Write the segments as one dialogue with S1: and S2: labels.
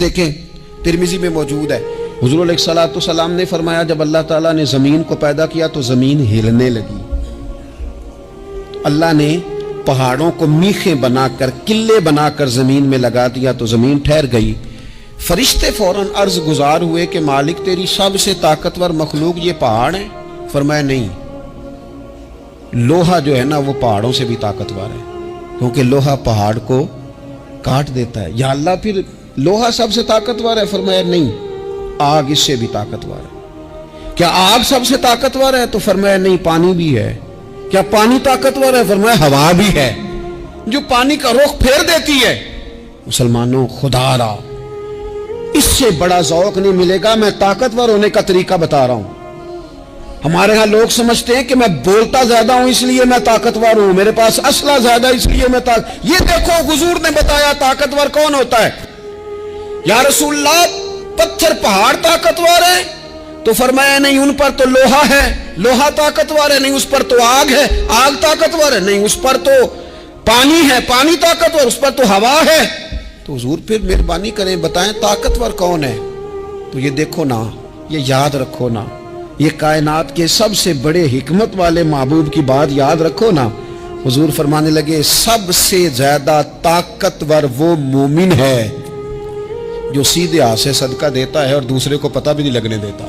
S1: دیکھیں ترمذی میں موجود ہے، حضور علیہ الصلوۃ والسلام نے فرمایا جب اللہ تعالیٰ نے زمین کو پیدا کیا تو زمین ہلنے لگی، تو اللہ نے پہاڑوں کو میخیں بنا کر قلعے بنا کر زمین میں لگا دیا تو زمین ٹھہر گئی۔ فرشتے فوراً عرض گزار ہوئے کہ مالک تیری سب سے طاقتور مخلوق یہ پہاڑ ہیں؟ فرمایا نہیں، لوہا جو ہے نا وہ پہاڑوں سے بھی طاقتور ہے، کیونکہ لوہا پہاڑ کو کاٹ دیتا ہے۔ یا اللہ پھر لوہا سب سے طاقتور ہے؟ فرمایا نہیں، آگ اس سے بھی طاقتور ہے۔ کیا آگ سب سے طاقتور ہے؟ تو فرمایا نہیں، پانی بھی ہے۔ کیا پانی طاقتور ہے؟ فرمایا ہوا بھی ہے، جو پانی کا رخ پھیر دیتی ہے۔ مسلمانوں خدا را اس سے بڑا ذوق نہیں ملے گا۔ میں طاقتور ہونے کا طریقہ بتا رہا ہوں۔ ہمارے ہاں لوگ سمجھتے ہیں کہ میں بولتا زیادہ ہوں اس لیے میں طاقتور ہوں، میرے پاس اسلحہ زیادہ اس لیے میں یہ دیکھو حضور نے بتایا طاقتور کون ہوتا ہے۔ یا رسول اللہ پتھر پہاڑ طاقتور ہے؟ تو فرمایا نہیں، ان پر تو لوہا ہے، لوہا طاقتور ہے، نہیں اس پر تو آگ ہے، آگ طاقتور ہے، نہیں اس پر تو پانی ہے، پانی طاقتور، اس پر تو ہوا ہے۔ تو حضور پھر مہربانی کریں بتائیں طاقتور کون ہے؟ تو یہ دیکھو نا، یہ یاد رکھو نا، یہ کائنات کے سب سے بڑے حکمت والے محبوب کی بات یاد رکھو نا۔ حضور فرمانے لگے سب سے زیادہ طاقتور وہ مومن ہے جو سیدھے ہاتھ سے صدقہ دیتا ہے اور دوسرے کو پتہ بھی نہیں لگنے دیتا۔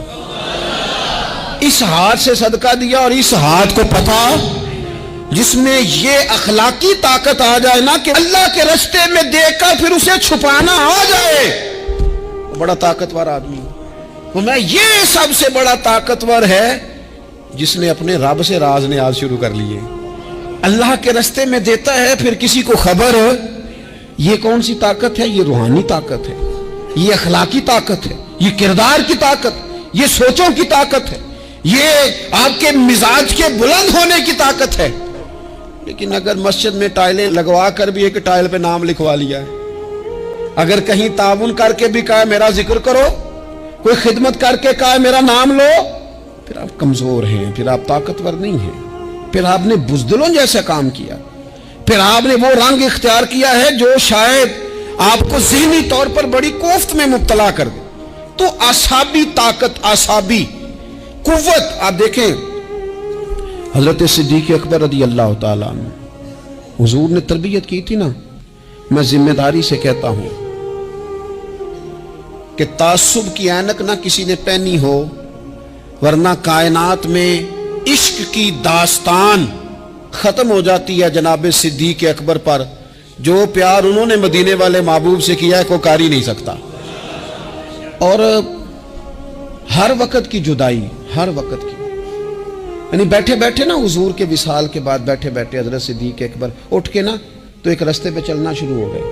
S1: اس ہاتھ سے صدقہ دیا اور اس ہاتھ کو پتہ، جس میں یہ اخلاقی طاقت آ جائے نا کہ اللہ کے راستے میں دے کر پھر اسے چھپانا آ جائے، بڑا طاقتور آدمی۔ میں یہ سب سے بڑا طاقتور ہے جس نے اپنے رب سے راز نیاز شروع کر لیے، اللہ کے راستے میں دیتا ہے پھر کسی کو خبر۔ یہ کون سی طاقت ہے؟ یہ روحانی طاقت ہے، یہ اخلاقی طاقت ہے، یہ کردار کی طاقت، یہ سوچوں کی طاقت ہے، یہ آپ کے مزاج کے بلند ہونے کی طاقت ہے۔ لیکن اگر مسجد میں ٹائلیں لگوا کر بھی ایک ٹائل پہ نام لکھوا لیا ہے، اگر کہیں تعاون کر کے بھی کہا میرا ذکر کرو، کوئی خدمت کر کے کہا میرا نام لو، پھر آپ کمزور ہیں، پھر آپ طاقتور نہیں ہیں، پھر آپ نے بزدلوں جیسا کام کیا، پھر آپ نے وہ رنگ اختیار کیا ہے جو شاید آپ کو ذہنی طور پر بڑی کوفت میں مبتلا کر دے۔ تو اعصابی طاقت، اعصابی قوت، آپ دیکھیں حضرت صدیق اکبر رضی اللہ تعالیٰ عنہ، حضور نے تربیت کی تھی نا۔ میں ذمہ داری سے کہتا ہوں کہ تعصب کی اینک نہ کسی نے پہنی ہو، ورنہ کائنات میں عشق کی داستان ختم ہو جاتی ہے جناب صدیق اکبر پر۔ جو پیار انہوں نے مدینے والے محبوب سے کیا ہے کوئی کر ہی نہیں سکتا۔ اور ہر وقت کی جدائی، ہر وقت کی، یعنی بیٹھے بیٹھے نا حضور کے وصال کے بعد بیٹھے بیٹھے حضرت صدیق اکبر اٹھ کے نا تو ایک رستے پہ چلنا شروع ہو گئے۔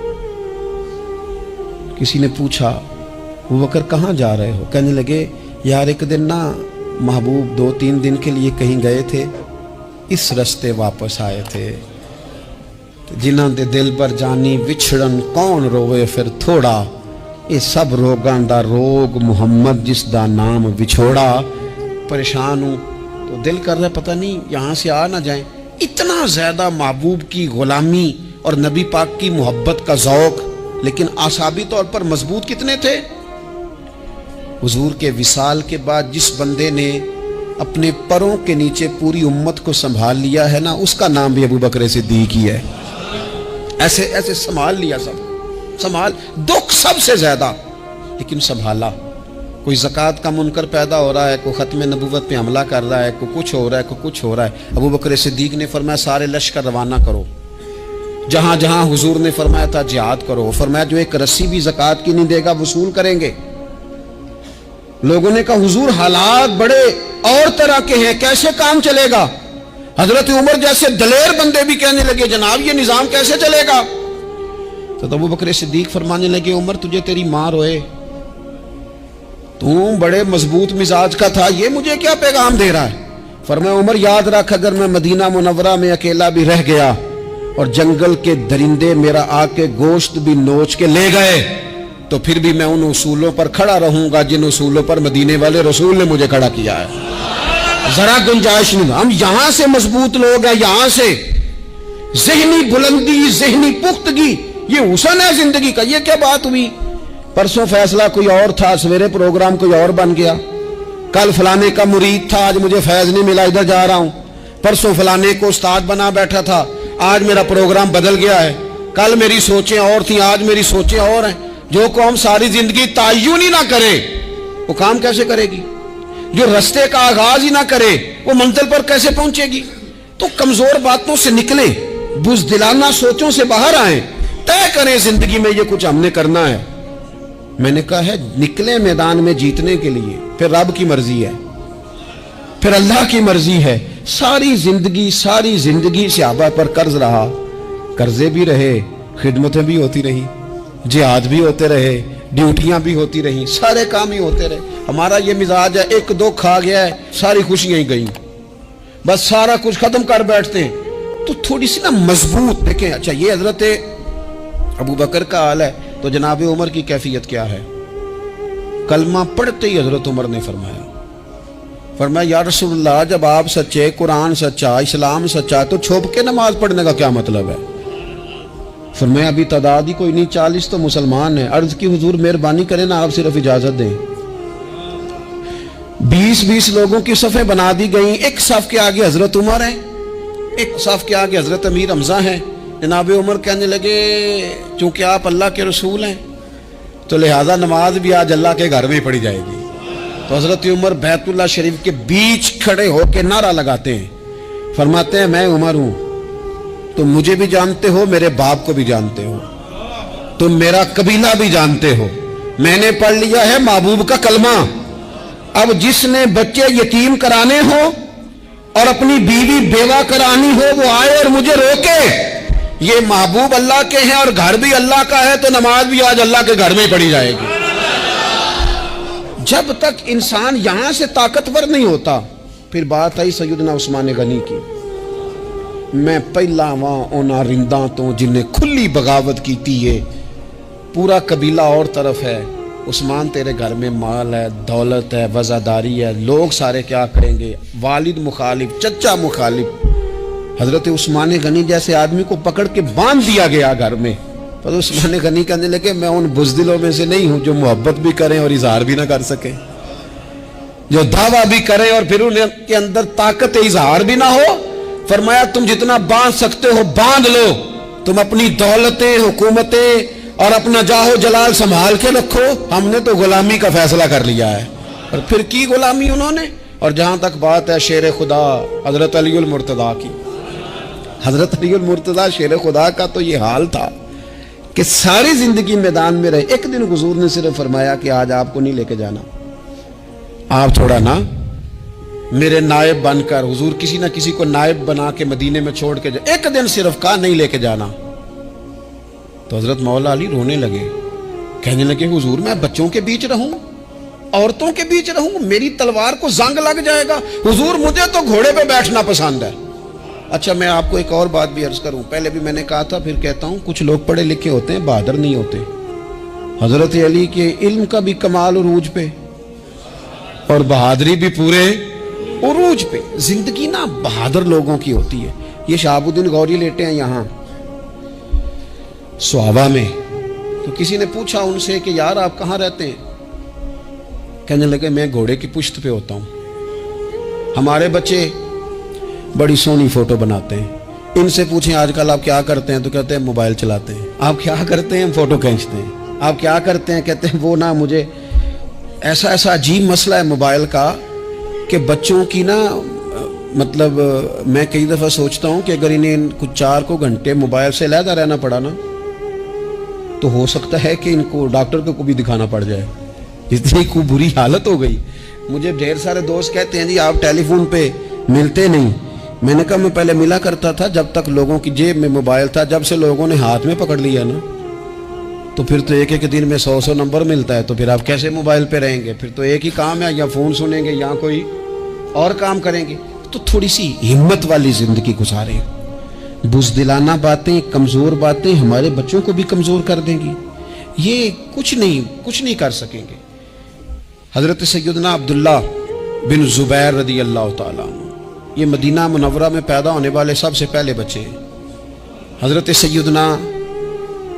S1: کسی نے پوچھا ابو بکر کہاں جا رہے ہو؟ کہنے لگے یار ایک دن نا محبوب 2-3 دن کے لیے کہیں گئے تھے، اس رستے واپس آئے تھے۔ جنہاں دے دل پر جانی وچھڑن کون روے پھر تھوڑا، یہ سب روگاں دا روگ محمد جس دا نام وچھوڑا۔ پریشان ہوں تو دل کر رہا پتہ نہیں یہاں سے آ نہ جائیں۔ اتنا زیادہ محبوب کی غلامی اور نبی پاک کی محبت کا ذوق، لیکن اعصابی طور پر مضبوط کتنے تھے؟ حضور کے وصال کے بعد جس بندے نے اپنے پروں کے نیچے پوری امت کو سنبھال لیا ہے نا، اس کا نام بھی ابو بکر صدیق ہی ہے۔ ایسے ایسے سنبھال لیا، سب سنبھال، دکھ سب سے زیادہ لیکن سنبھالا۔ کوئی زکوٰۃ کا منکر پیدا ہو رہا ہے، کوئی ختم نبوت پہ حملہ کر رہا ہے، کوئی کچھ ہو رہا ہے، کوئی کچھ ہو رہا ہے، ابو بکر صدیق نے فرمایا سارے لشکر روانہ کرو، جہاں جہاں حضور نے فرمایا تھا جہاد کرو۔ فرمایا جو ایک رسی بھی زکوٰۃ کی نہیں دے گا وصول کریں گے۔ لوگوں نے کہا حضور حالات بڑے اور طرح کے ہیں، کیسے کام چلے گا؟ حضرت عمر جیسے دلیر بندے بھی کہنے لگے جناب یہ نظام کیسے چلے گا؟ تو ابو بکر صدیق فرمانے لگے عمر تجھے تیری ماں روئے، تم بڑے مضبوط مزاج کا تھا، یہ مجھے کیا پیغام دے رہا ہے؟ فرمایا عمر یاد رکھ اگر میں مدینہ منورہ میں اکیلا بھی رہ گیا اور جنگل کے درندے میرا آ کے گوشت بھی نوچ کے لے گئے تو پھر بھی میں ان اصولوں پر کھڑا رہوں گا جن اصولوں پر مدینے والے رسول نے مجھے کھڑا کیا ہے۔ ذرا گنجائش نہیں۔ ہم یہاں سے مضبوط لوگ ہیں، یہاں سے ذہنی بلندی، ذہنی پختگی، یہ حسن ہے زندگی کا۔ یہ کیا بات ہوئی परसों फैसला कोई और था, सवेरे प्रोग्राम कोई और बन गया। कल फलाने का मुरीद था, आज मुझे फैज नहीं मिला, इधर जा रहा हूं। परसों फलाने को उस्ताद बना बैठा था, आज मेरा प्रोग्राम बदल गया है। कल मेरी सोचें और थी, आज मेरी सोचें और हैं। जो कौम सारी जिंदगी ताय्युन ही ना करे वो काम कैसे करेगी? जो रास्ते का आगाज ही ना करे वो मंजिल पर कैसे पहुंचेगी? तो कमजोर बातों से निकले, बुज़दिलाना सोचों से बाहर आए, तय करें जिंदगी में ये कुछ हमने करना है। मैंने कहा है निकले मैदान में जीतने के लिए, फिर रब की मर्जी है, फिर अल्लाह की मर्जी है। सारी जिंदगी सहाबा पर कर्ज रहा, कर्जे भी रहे, खिदमतें भी होती रही, जिहाद भी होते रहे, ड्यूटियां भी होती रही, सारे काम ही होते रहे। हमारा ये मिजाज है, एक दो खा गया है सारी खुशियां ही गई, बस सारा कुछ खत्म कर बैठते हैं। तो थोड़ी सी ना मजबूत देखें। अच्छा, ये हजरत अबू बकर का हाल है, तो जनाब उमर की कैफियत क्या है? कलमा पढ़ते ही हजरत उमर ने फरमाया या रसूलल्लाह, जब आप सच्चे, कुरान सच्चा, इस्लाम सच्चा, तो छुप के नमाज पढ़ने का क्या मतलब है? फरमाया अभी तादाद ही कोई नहीं, 40 तो मुसलमान है। अर्ज की हुजूर मेहरबानी करें ना, आप सिर्फ इजाजत दें। 20-20 लोगों की सफ़े बना दी गई। एक सफ के आगे हजरत उमर है, एक सफ के आगे हजरत अमीर हमजा है। जनाब उमर कहने लगे चूंकि आप अल्लाह के रसूल हैं तो लिहाजा नमाज भी आज अल्लाह के घर में ही पढ़ी जाएगी। तो हजरत उमर बैतुल्लाह शरीफ के बीच खड़े होकर नारा लगाते हैं, फरमाते हैं मैं उमर हूं, तुम मुझे भी जानते हो, मेरे बाप को भी जानते हो, तुम मेरा कबीला भी जानते हो, मैंने पढ़ लिया है महबूब का कलमा। अब जिसने बच्चे यतीम कराने हो और अपनी बीवी बेवा करानी हो वो आए और मुझे रोके। ये महबूब अल्लाह के हैं और घर भी अल्लाह का है, तो नमाज भी आज अल्लाह के घर में ही पढ़ी जाएगी। जब तक इंसान यहां से ताकतवर नहीं होता। फिर बात आई सैयदना उस्मान गनी की। मैं पहला वहां ओना रिंदा तो जिन्हें खुली बगावत की थी, ये पूरा कबीला और तरफ है। उस्मान तेरे घर में माल है, दौलत है, वज़ादारी है, लोग सारे क्या करेंगे? वालिद मुखालिफ, चचा मुखालिफ। हजरत उस्मान गनी जैसे आदमी को पकड़ के बांध दिया गया घर में। पर उस्मान गनी कहने लगे मैं उन बुज़दिलों में से नहीं हूं जो मोहब्बत भी करें और इजहार भी ना कर सके, जो दावा भी करें और फिर उनके अंदर ताकत इजहार भी ना हो। फरमाया तुम जितना बांध सकते हो बांध लो, तुम अपनी दौलतें, हुकूमतें और अपना जाहो जलाल संभाल के रखो, हमने तो गुलामी का फैसला कर लिया है। और फिर की गुलामी उन्होंने। और जहां तक बात है शेर खुदा हजरत अलीउल मुर्तदा की, हजरत अलीउल मुर्तदा शेर खुदा का तो ये हाल था कि सारी जिंदगी मैदान में रहे। एक दिन हुजूर ने सिर्फ फरमाया कि आज आपको नहीं लेके जाना, आप थोड़ा ना मेरे नायब बनकर, हुजूर किसी ना किसी को नायब बना के मदीने में छोड़ के जाए, एक दिन सिर्फ कहा नहीं लेके जाना। तो हजरत मौला अली रोने लगे, कहने लगे हुजूर मैं बच्चों के बीच रहूं, औरतों के बीच रहूं, मेरी तलवार को जंग लग जाएगा। हुजूर मुझे तो घोड़े पे बैठना पसंद है। अच्छा मैं आपको एक और बात भी अर्ज करूं, पहले भी मैंने कहा था फिर कहता हूं, कुछ लोग पढ़े लिखे होते हैं बहादुर नहीं होते। हजरत अली के इल्म का भी कमाल उरूज पे और बहादुरी भी पूरे उरूज पे। जिंदगी ना बहादुर लोगों की होती है। ये शहाबुद्दीन गौरी लेटे हैं यहाँ सुहाबा में, तो किसी ने पूछा उनसे कि यार आप कहाँ रहते हैं? कहने लगे मैं घोड़े की पुश्त पे होता हूँ, हमारे बच्चे बड़ी सोहनी फोटो बनाते हैं। इनसे पूछें आजकल आप क्या करते हैं, तो कहते हैं मोबाइल चलाते हैं। आप क्या करते हैं? फोटो खींचते हैं। आप क्या करते हैं? कहते हैं वो ना मुझे ऐसा अजीब मसला है मोबाइल का कि बच्चों की ना मतलब मैं कई दफ़ा सोचता हूँ कि अगर इन्हें कुछ 4 घंटे मोबाइल से अलहदा रहना पड़ा ना तो हो सकता है कि इनको डॉक्टर को भी दिखाना पड़ जाए, इतनी खूब बुरी हालत हो गई। मुझे ढेर सारे दोस्त कहते हैं जी आप टेलीफोन पे मिलते नहीं। मैंने कहा मैं पहले मिला करता था जब तक लोगों की जेब में मोबाइल था, जब से लोगों ने हाथ में पकड़ लिया ना तो फिर तो एक दिन में 100 नंबर मिलता है, तो फिर आप कैसे मोबाइल पे रहेंगे? फिर तो एक ही काम है, या फ़ोन सुनेंगे या कोई और काम करेंगे। तो थोड़ी सी हिम्मत वाली ज़िंदगी गुजारें। बुज़दिलाना बातें, कमज़ोर बातें हमारे बच्चों को भी कमज़ोर कर देंगी। ये कुछ नहीं कर सकेंगे। हज़रत सैयदना अब्दुल्ला बिन ज़ुबैर रदी अल्लाह ताला अन्हु, ये मदीना मुनव्वरा में पैदा होने वाले सबसे पहले बच्चे हैं। हज़रत सैयदना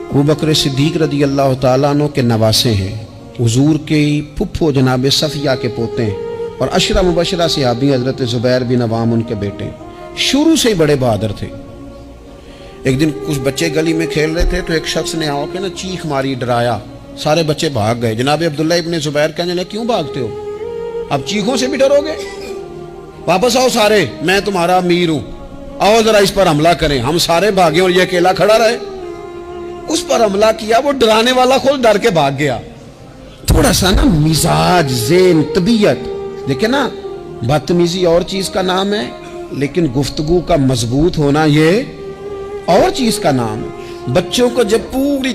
S1: अबू बकर सिद्दीक रदी अल्लाह ताला अन्हु के नवासे हैं, हुजूर के फुफ्फो जनाब सफिया के पोते हैं और अशरा मुबशरा सहाबी हजरत ज़ुबैर बिन अवाम उनके बेटे। शुरू से ही बड़े बहादुर थे। एक दिन कुछ बच्चे गली में खेल रहे थे तो एक शख्स ने आओ के ना चीख मारी, डराया, सारे बच्चे भाग गए। जनाब अब्दुल्ला इब्ने ज़ुबैर कहने लगे क्यों भागते हो, अब चीखों से भी डरोगे, वापस आओ सारे, मैं तुम्हारा अमीर हूं, आओ जरा इस पर हमला करें। हम सारे भागे और ये अकेला खड़ा रहे। उस पर हमला किया, वो डराने वाला खुद डर के भाग गया। थोड़ा सा ना मिजाज, ज़ेन, तबीयत देखे ना, बदतमीजी और चीज का नाम है, लेकिन गुफ्तगू का मजबूत होना ये और चीज का नाम है। बच्चों को जब पूरी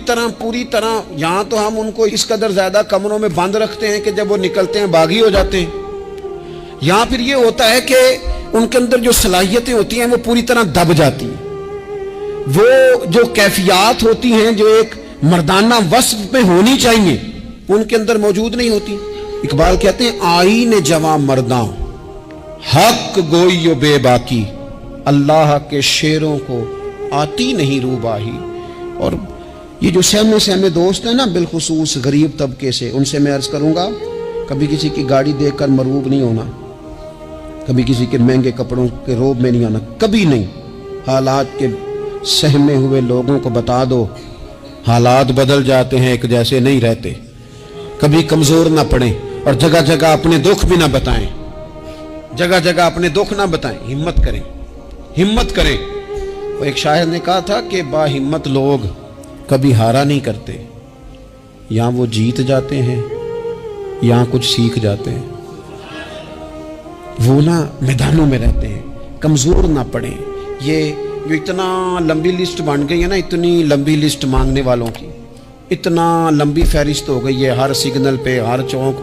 S1: तरह यहाँ तो हम उनको इस कदर ज्यादा कमरों में बंद रखते हैं कि जब वो निकलते हैं बागी हो जाते हैं। यहाँ फिर ये होता है कि उनके अंदर जो सलाहियतें होती हैं वो पूरी तरह दब जाती हैं। वो जो कैफियत होती हैं जो एक मर्दाना वस्फ में होनी चाहिए उनके अंदर मौजूद नहीं होती। इकबाल कहते हैं आईने जवां मर्दा हक गोइयो बेबाकी, अल्लाह के शेरों को आती नहीं रूबाही। और ये जो सहमे दोस्त हैं ना, बिलखुसूस गरीब तबके से, उनसे मैं अर्ज करूंगा कभी किसी की गाड़ी देखकर मरूब नहीं होना, कभी किसी के महंगे कपड़ों के रोब में नहीं आना, कभी नहीं। हालात के सहमे हुए लोगों को बता दो हालात बदल जाते हैं, एक जैसे नहीं रहते। कभी कमजोर ना पड़े और जगह जगह अपने दुख भी ना बताएं, जगह जगह अपने दुख ना बताएं, हिम्मत करें, हिम्मत करें। वो एक शायर ने कहा था कि बाहिम्मत लोग कभी हारा नहीं करते, या वो जीत जाते हैं या कुछ सीख जाते हैं। वो ना मैदानों में रहते हैं, कमजोर ना पड़े। ये जो इतना लंबी लिस्ट बन गई है ना, इतनी लंबी लिस्ट मांगने वालों की, इतना लंबी फहरिस्त हो गई है, हर सिग्नल पे, हर चौक